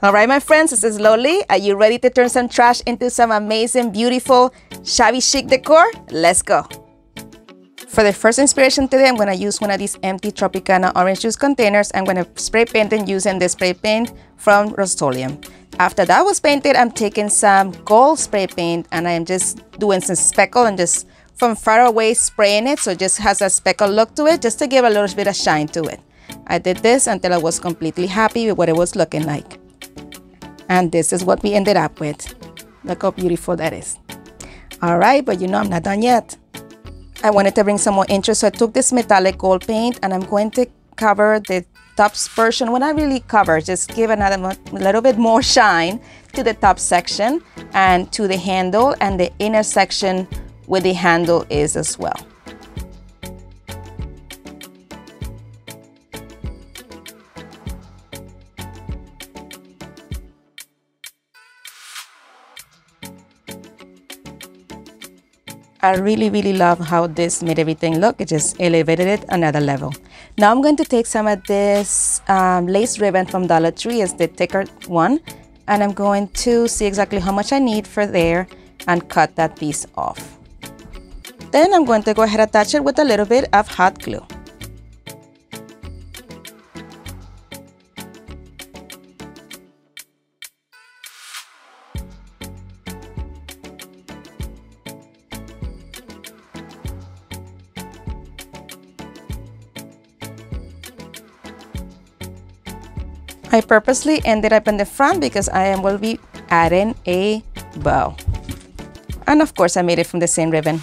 All right, my friends, this is Loli. Are you ready to turn some trash into some amazing, beautiful, shabby chic decor? Let's go. For the first inspiration today, I'm going to use one of these empty Tropicana orange juice containers. I'm going to spray paint and using the spray paint from Rust-Oleum. After that was painted, I'm taking some gold spray paint and I'm just doing some speckle and just from far away spraying it so it just has a speckle look to it just to give a little bit of shine to it. I did this until I was completely happy with what it was looking like. And this is what we ended up with. Look how beautiful that is. All right, but you know I'm not done yet. I wanted to bring some more interest, so I took this metallic gold paint and I'm going to cover the top portion. Well, not really cover, just give a little bit more shine to the top section and to the handle, and the inner section where the handle is as well. I really love how this made everything look. It just elevated it another level. Now I'm going to take some of this lace ribbon from Dollar Tree, it's the thicker one, and I'm going to see exactly how much I need for there and cut that piece off. Then I'm going to go ahead and attach it with a little bit of hot glue. I purposely ended up in the front because I will be adding a bow. And of course I made it from the same ribbon.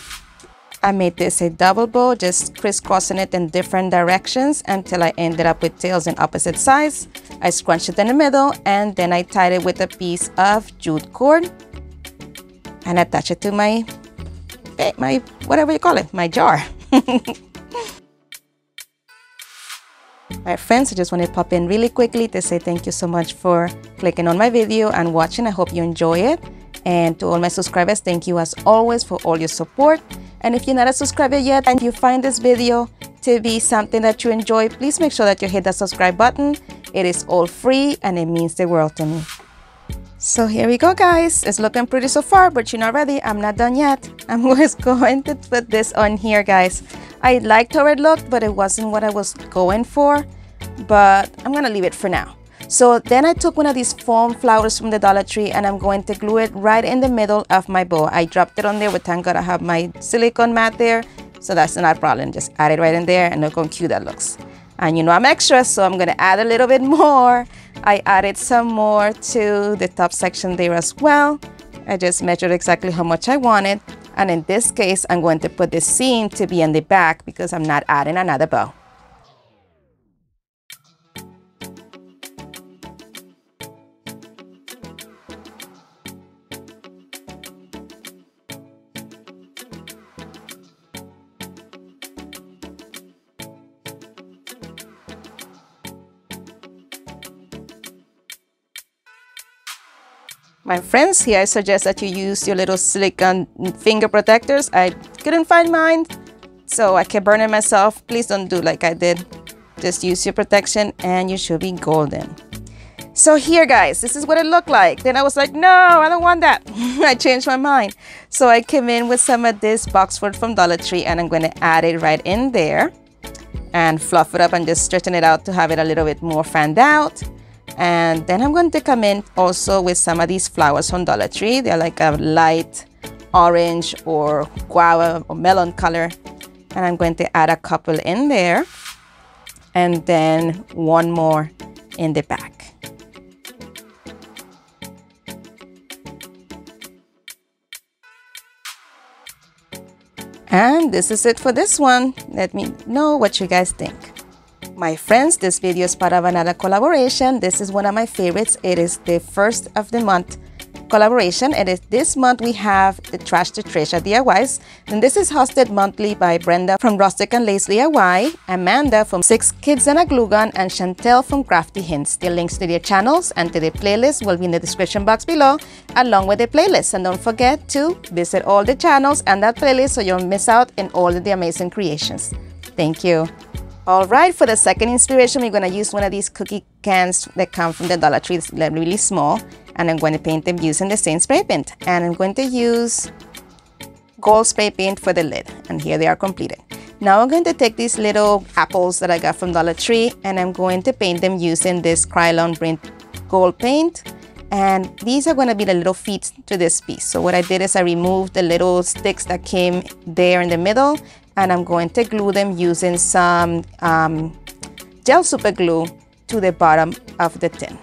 I made this a double bow, just crisscrossing it in different directions until I ended up with tails in opposite sides. I scrunched it in the middle and then I tied it with a piece of jute cord and attach it to my whatever you call it, my jar. All right, friends, I just want to pop in really quickly to say thank you so much for clicking on my video and watching. I hope you enjoy it. And to all my subscribers, thank you as always for all your support. And if you're not a subscriber yet and you find this video to be something that you enjoy, please make sure that you hit that subscribe button. It is all free and it means the world to me. So here we go, guys. It's looking pretty so far, but you're not ready. I'm not done yet. I'm just going to put this on here, guys. I liked how it looked, but it wasn't what I was going for. But I'm gonna leave it for now. So then I took one of these foam flowers from the Dollar Tree and I'm going to glue it right in the middle of my bow. I dropped it on there, but thank God I have my silicone mat there, so that's not a problem. Just add it right in there and look how cute that looks. And you know I'm extra, so I'm gonna add a little bit more. I added some more to the top section there as well. I just measured exactly how much I wanted. And in this case, I'm going to put the seam to be in the back because I'm not adding another bow. My friends, here I suggest that you use your little silicone finger protectors. I couldn't find mine, so I kept burning myself. Please don't do like I did. Just use your protection and you should be golden. So here, guys, this is what it looked like. Then I was like, no, I don't want that. I changed my mind. So I came in with some of this boxwood from Dollar Tree and I'm going to add it right in there and fluff it up and just straighten it out to have it a little bit more fanned out. And then I'm going to come in also with some of these flowers from Dollar Tree. They're like a light orange or guava or melon color. And I'm going to add a couple in there. And then one more in the back. And this is it for this one. Let me know what you guys think. My friends, this video is part of another collaboration. This is one of my favorites. It is the first of the month collaboration. It is this month we have the Trash to Treasure DIYs. And this is hosted monthly by Brenda from Rustic Lace DIY, Amanda from 6 Kids and a Glue Gun, and Shantell from Crafty Hints. The links to their channels and to their playlist will be in the description box below, along with the playlist. And don't forget to visit all the channels and that playlist so you don't miss out on all of the amazing creations. Thank you. All right, for the second inspiration, we're gonna use one of these cookie cans that come from the Dollar Tree. It's really small, and I'm going to paint them using the same spray paint. And I'm going to use gold spray paint for the lid, and here they are completed. Now I'm going to take these little apples that I got from Dollar Tree, and I'm going to paint them using this Krylon Print gold paint. And these are going to be the little feet to this piece. So what I did is I removed the little sticks that came there in the middle, and I'm going to glue them using some gel super glue to the bottom of the tin.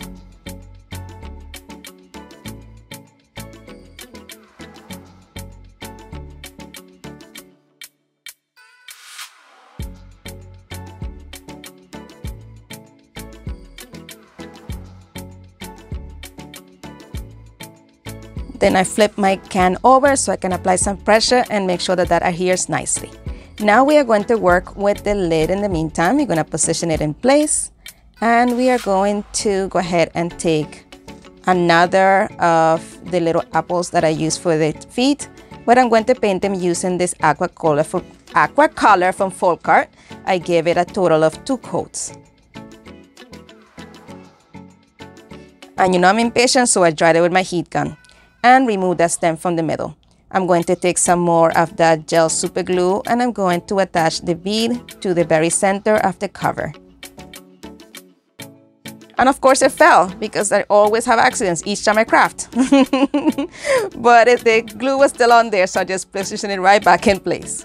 Then I flip my can over so I can apply some pressure and make sure that that adheres nicely. Now we are going to work with the lid in the meantime. We're going to position it in place, and we are going to go ahead and take another of the little apples that I used for the feet, but I'm going to paint them using this aqua color from Folkart. I gave it a total of 2 coats. And you know I'm impatient, so I dried it with my heat gun and remove that stem from the middle. I'm going to take some more of that gel super glue, and I'm going to attach the bead to the very center of the cover. And of course it fell, because I always have accidents each time I craft. But the glue was still on there, so I just positioned it right back in place.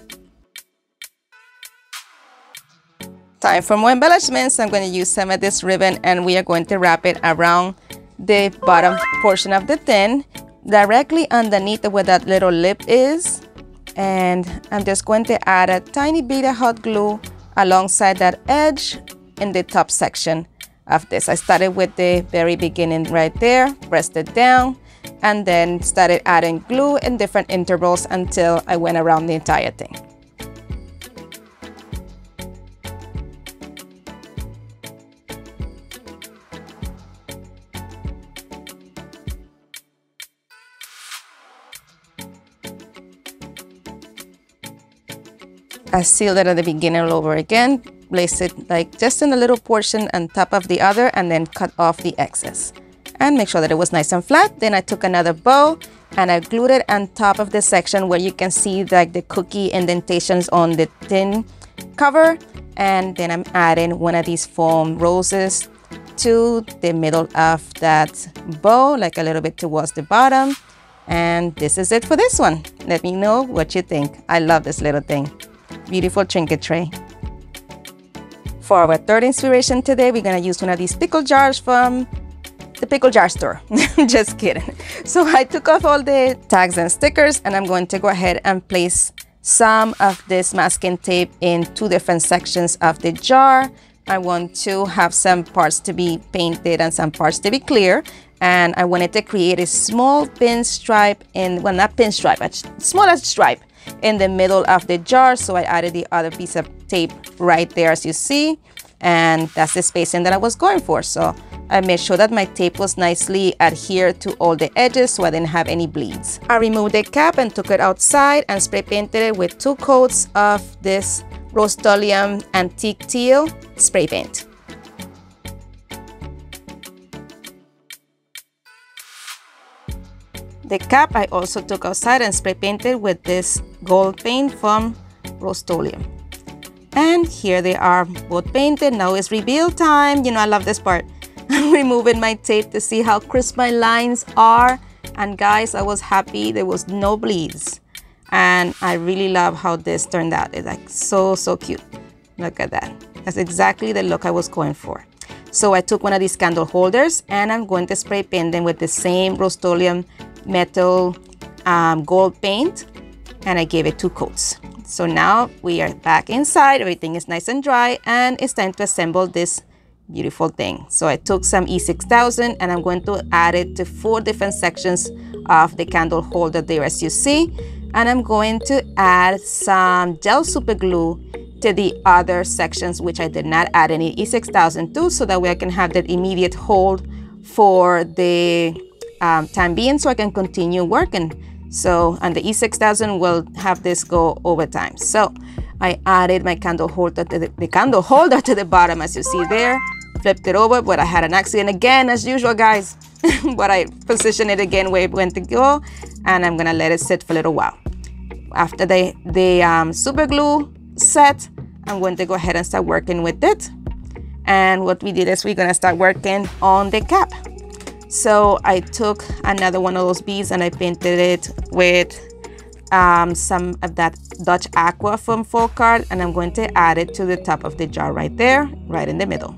Time for more embellishments. I'm going to use some of this ribbon, and we are going to wrap it around the bottom portion of the tin, directly underneath where that little lip is. And I'm just going to add a tiny bit of hot glue alongside that edge in the top section of this. I started with the very beginning right there, pressed it down, and then started adding glue in different intervals until I went around the entire thing. I sealed it at the beginning all over again, place it like just in a little portion on top of the other, and then cut off the excess. And make sure that it was nice and flat. Then I took another bow and I glued it on top of the section where you can see like the cookie indentations on the tin cover. And then I'm adding one of these foam roses to the middle of that bow, like a little bit towards the bottom. And this is it for this one. Let me know what you think. I love this little thing. Beautiful trinket tray. For our third inspiration today, we're going to use one of these pickle jars from the pickle jar store. Just kidding. So I took off all the tags and stickers, and I'm going to go ahead and place some of this masking tape in 2 different sections of the jar. I want to have some parts to be painted and some parts to be clear. And I wanted to create a small pinstripe well, not pinstripe, a smaller stripe in the middle of the jar. So I added the other piece of tape right there, as you see, and that's the spacing that I was going for. So I made sure that my tape was nicely adhered to all the edges so I didn't have any bleeds. I removed the cap and took it outside and spray painted it with 2 coats of this Rust-Oleum Antique Teal spray paint. The cap I also took outside and spray painted with this gold paint from Rust-Oleum. And here they are both painted. Now it's reveal time. You know, I love this part. I'm removing my tape to see how crisp my lines are. And guys, I was happy there was no bleeds. And I really love how this turned out. It's like so cute. Look at that. That's exactly the look I was going for. So I took one of these candle holders and I'm going to spray paint them with the same Rust-Oleum metal gold paint, and I gave it 2 coats. So now we are back inside. Everything is nice and dry, and it's time to assemble this beautiful thing. So I took some E6000 and I'm going to add it to 4 different sections of the candle holder there, as you see. And I'm going to add some gel super glue to the other sections, which I did not add any E6000 to, so that way I can have that immediate hold for the time being, so I can continue working. So, and the E6000 will have this go over time. So I added my candle holder to the candle holder to the bottom, as you see there. Flipped it over, but I had an accident again, as usual, guys. But I positioned it again where it went to go, and I'm gonna let it sit for a little while. After the super glue set, I'm going to go ahead and start working with it. And what we did is we're gonna start working on the cap. So I took another one of those beads and I painted it with some of that Dutch Aqua from Folk Art, and I'm going to add it to the top of the jar right there, right in the middle.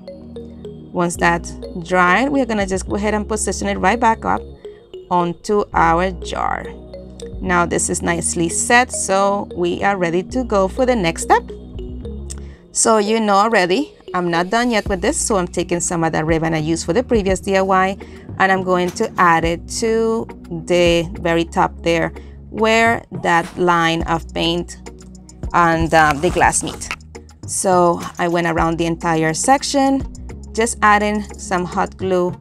Once that's dried, we're gonna just go ahead and position it right back up onto our jar. Now this is nicely set, so we are ready to go for the next step. So you know already, I'm not done yet with this, so I'm taking some of that ribbon I used for the previous DIY, and I'm going to add it to the very top there where that line of paint and the glass meet. So I went around the entire section, just adding some hot glue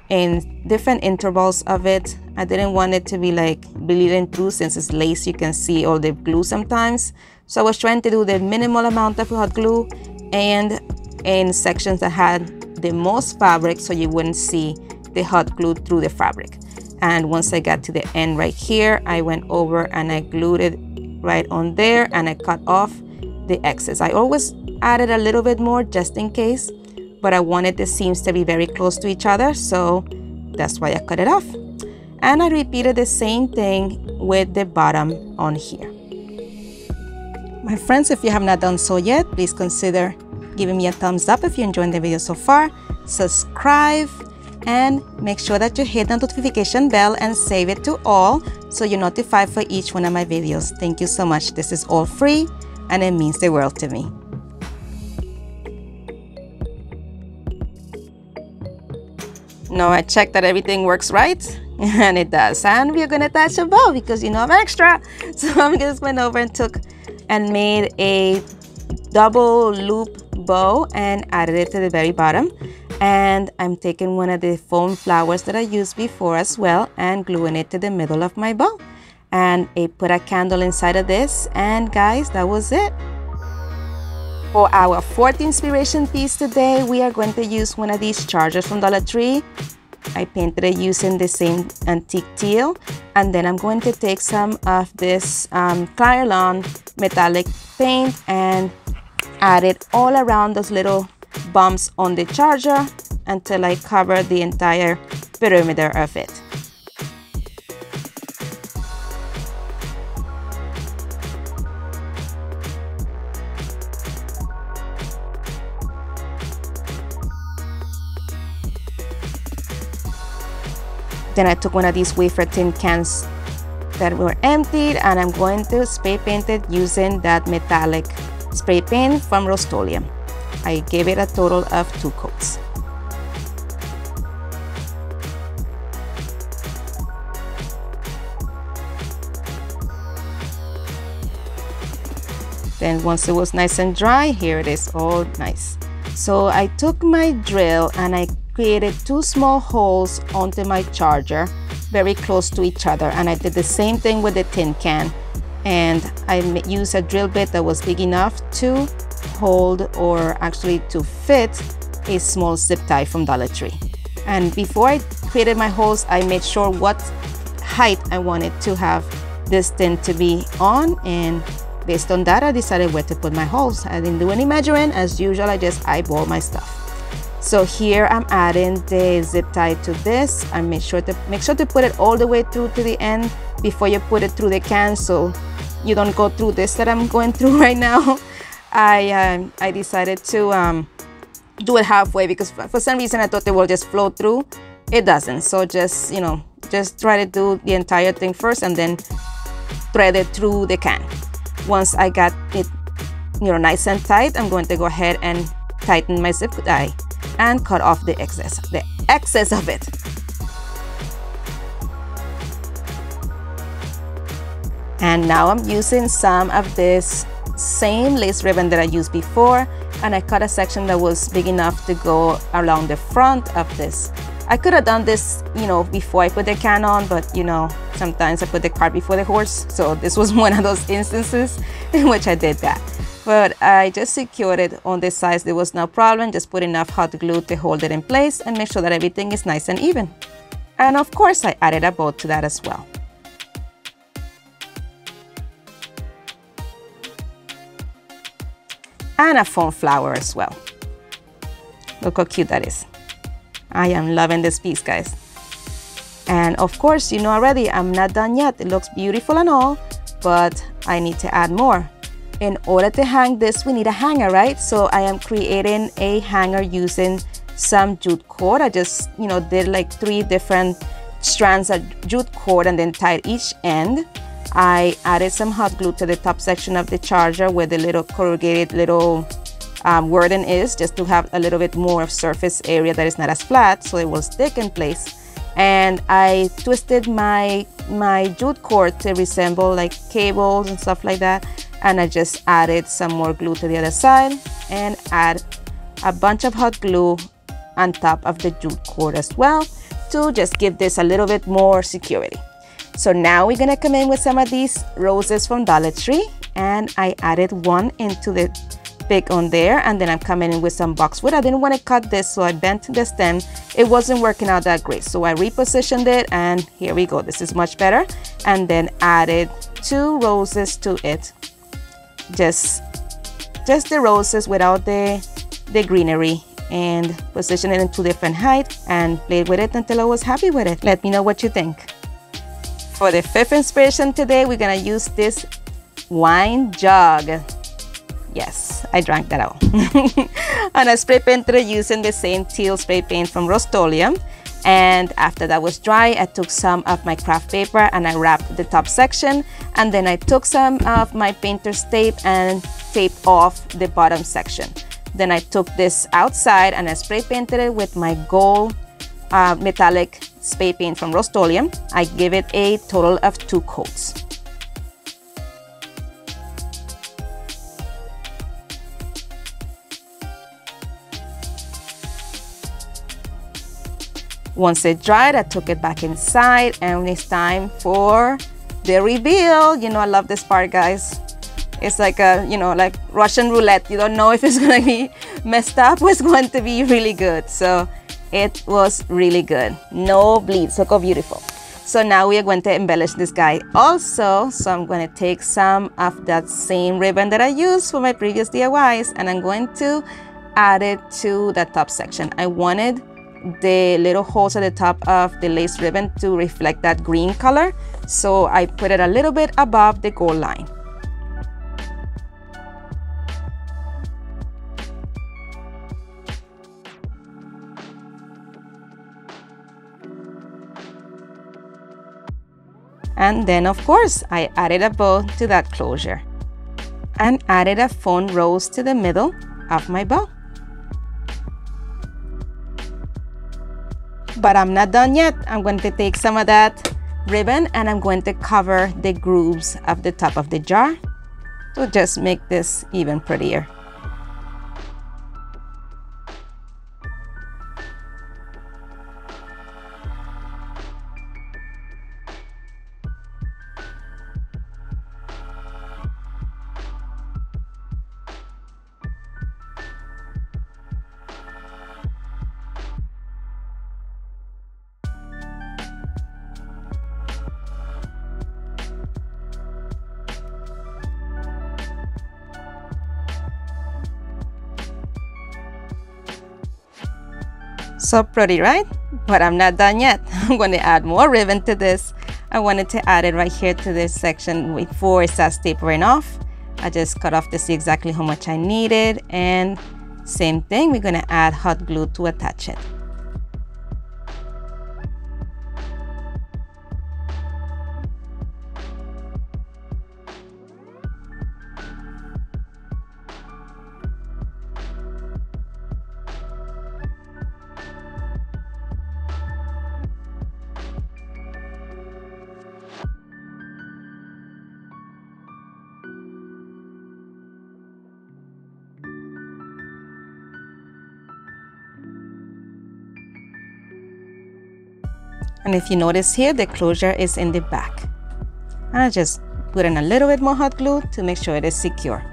in different intervals of it. I didn't want it to be like bleeding through, since it's lace, you can see all the glue sometimes. So I was trying to do the minimal amount of hot glue and in sections that had the most fabric, so you wouldn't see the hot glue through the fabric. And once I got to the end right here, I went over and I glued it right on there, and I cut off the excess. I always added a little bit more just in case, but I wanted the seams to be very close to each other, so that's why I cut it off. And I repeated the same thing with the bottom on here. My friends, if you have not done so yet, please consider giving me a thumbs up if you're enjoying the video so far. Subscribe and make sure that you hit the notification bell and save it to all so you're notified for each one of my videos. Thank you so much. This is all free and it means the world to me. Now I checked that everything works right, and it does. And we're gonna attach a bow because you know I'm extra. So I'm just went over and took and made a double loop bow and added it to the very bottom. And I'm taking one of the foam flowers that I used before as well and gluing it to the middle of my bow. And I put a candle inside of this, and guys, that was it. For our fourth inspiration piece today, we are going to use one of these chargers from Dollar Tree. I painted it using the same antique teal, and then I'm going to take some of this Clarelon metallic paint and add it all around those little bumps on the charger until I cover the entire perimeter of it. Then I took one of these wafer tin cans that were emptied, and I'm going to spray paint it using that metallic spray paint from Rust-Oleum. I gave it a total of 2 coats. Then once it was nice and dry, here it is, all nice. So I took my drill and I created 2 small holes onto my charger very close to each other, and I did the same thing with the tin can, and I used a drill bit that was big enough to hold, or actually to fit, a small zip tie from Dollar Tree. And before I created my holes, I made sure what height I wanted to have this tin to be on, and based on that I decided where to put my holes. I didn't do any measuring. As usual, I just eyeball my stuff. So here I'm adding the zip tie to this. I make sure to put it all the way through to the end before you put it through the can, so you don't go through this that I'm going through right now. I decided to do it halfway because for some reason I thought it will just flow through. It doesn't. So just, you know, just try to do the entire thing first and then thread it through the can. Once I got it, you know, nice and tight, I'm going to go ahead and tighten my zip tie and cut off the excess of it. And now I'm using some of this same lace ribbon that I used before, and I cut a section that was big enough to go around the front of this. I could have done this, you know, before I put the can on, but you know, sometimes I put the cart before the horse. So this was one of those instances in which I did that. but I just secured it on this side. There was no problem. Just put enough hot glue to hold it in place and make sure that everything is nice and even. And of course, I added a bow to that as well. And a foam flower as well. Look how cute that is. I am loving this piece, guys. And of course, you know already, I'm not done yet. It looks beautiful and all, but I need to add more. In order to hang this, we need a hanger, right? So I am creating a hanger using some jute cord. I just, did like 3 different strands of jute cord and then tied each end. I added some hot glue to the top section of the charger where the little corrugated little wording is, just to have a little bit more of surface area that is not as flat, so it will stick in place. And I twisted my jute cord to resemble like cables and stuff like that, and I just added some more glue to the other side and add a bunch of hot glue on top of the jute cord as well to just give this a little bit more security. So now we're gonna come in with some of these roses from Dollar Tree, and I added one into the pick on there, and then I'm coming in with some boxwood. I didn't want to cut this, so I bent the stem. It wasn't working out that great, so I repositioned it, and here we go. This is much better. And then added 2 roses to it. Just the roses without the greenery, and position it in 2 different heights and played with it until I was happy with it. Let me know what you think. For the 5th inspiration today, we're gonna use this wine jug. Yes, I drank that out. And I spray painted it using the same teal spray paint from Rust-Oleum. And after that was dry, I took some of my craft paper and I wrapped the top section. And then I took some of my painter's tape and taped off the bottom section. Then I took this outside and I spray painted it with my gold metallic spray paint from Rust-Oleum. I give it a total of 2 coats. Once it dried, I took it back inside, and it's time for the reveal. I love this part, guys. It's like a, like Russian roulette. You don't know if it's gonna be messed up or it's going to be really good. So it was really good. No bleeds. Look how beautiful. So now we are going to embellish this guy also. So I'm going to take some of that same ribbon that I used for my previous DIYs, and I'm going to add it to the top section. I wanted the little holes at the top of the lace ribbon to reflect that green color, so I put it a little bit above the gold line. And then of course I added a bow to that closure and added a fawn rose to the middle of my bow. But I'm not done yet. I'm going to take some of that ribbon and I'm going to cover the grooves of the top of the jar to just make this even prettier. So pretty, right? But I'm not done yet. I'm going to add more ribbon to this. I wanted to add it right here to this section before it starts tapering off. I just cut off to see exactly how much I needed, and same thing, we're going to add hot glue to attach it. And if you notice here, the closure is in the back. And I just put in a little bit more hot glue to make sure it is secure.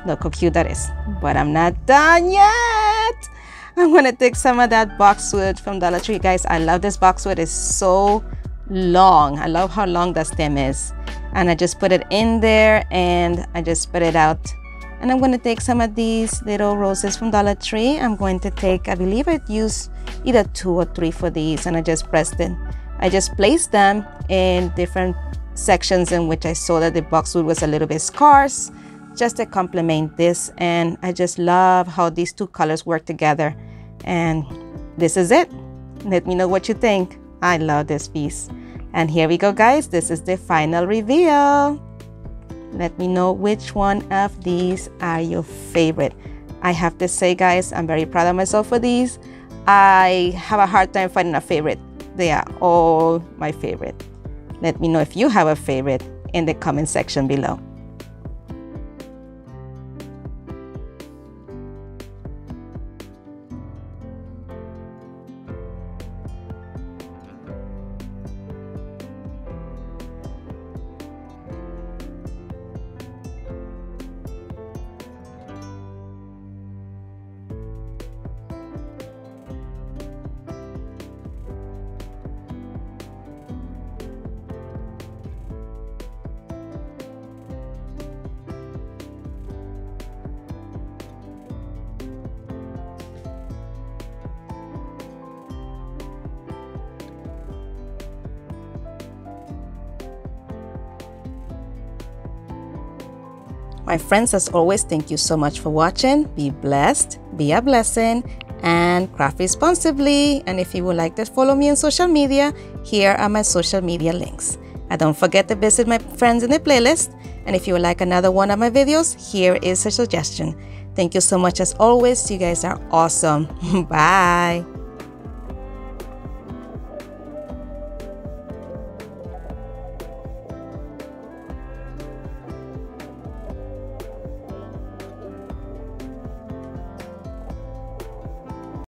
Look how cute that is. But I'm not done yet. I'm gonna take some of that boxwood from Dollar Tree. Guys, I love this boxwood. It's so long. I love how long the stem is. And I just put it in there and I just spread it out. And I'm gonna take some of these little roses from Dollar Tree. I'm going to take, I believe I used either 2 or 3 for these, and I just pressed it. I just placed them in different sections in which I saw that the boxwood was a little bit scarce, just to complement this. And I just love how these 2 colors work together. And this is it. Let me know what you think. I love this piece. And here we go, guys. This is the final reveal. Let me know which one of these are your favorite. I have to say, guys, I'm very proud of myself for these. I have a hard time finding a favorite. They are all my favorite. Let me know if you have a favorite in the comment section below. My friends, as always, thank you so much for watching. Be blessed, be a blessing, and craft responsibly. And if you would like to follow me on social media, here are my social media links. And don't forget to visit my friends in the playlist. And if you would like another one of my videos, here is a suggestion. Thank you so much as always. You guys are awesome. Bye.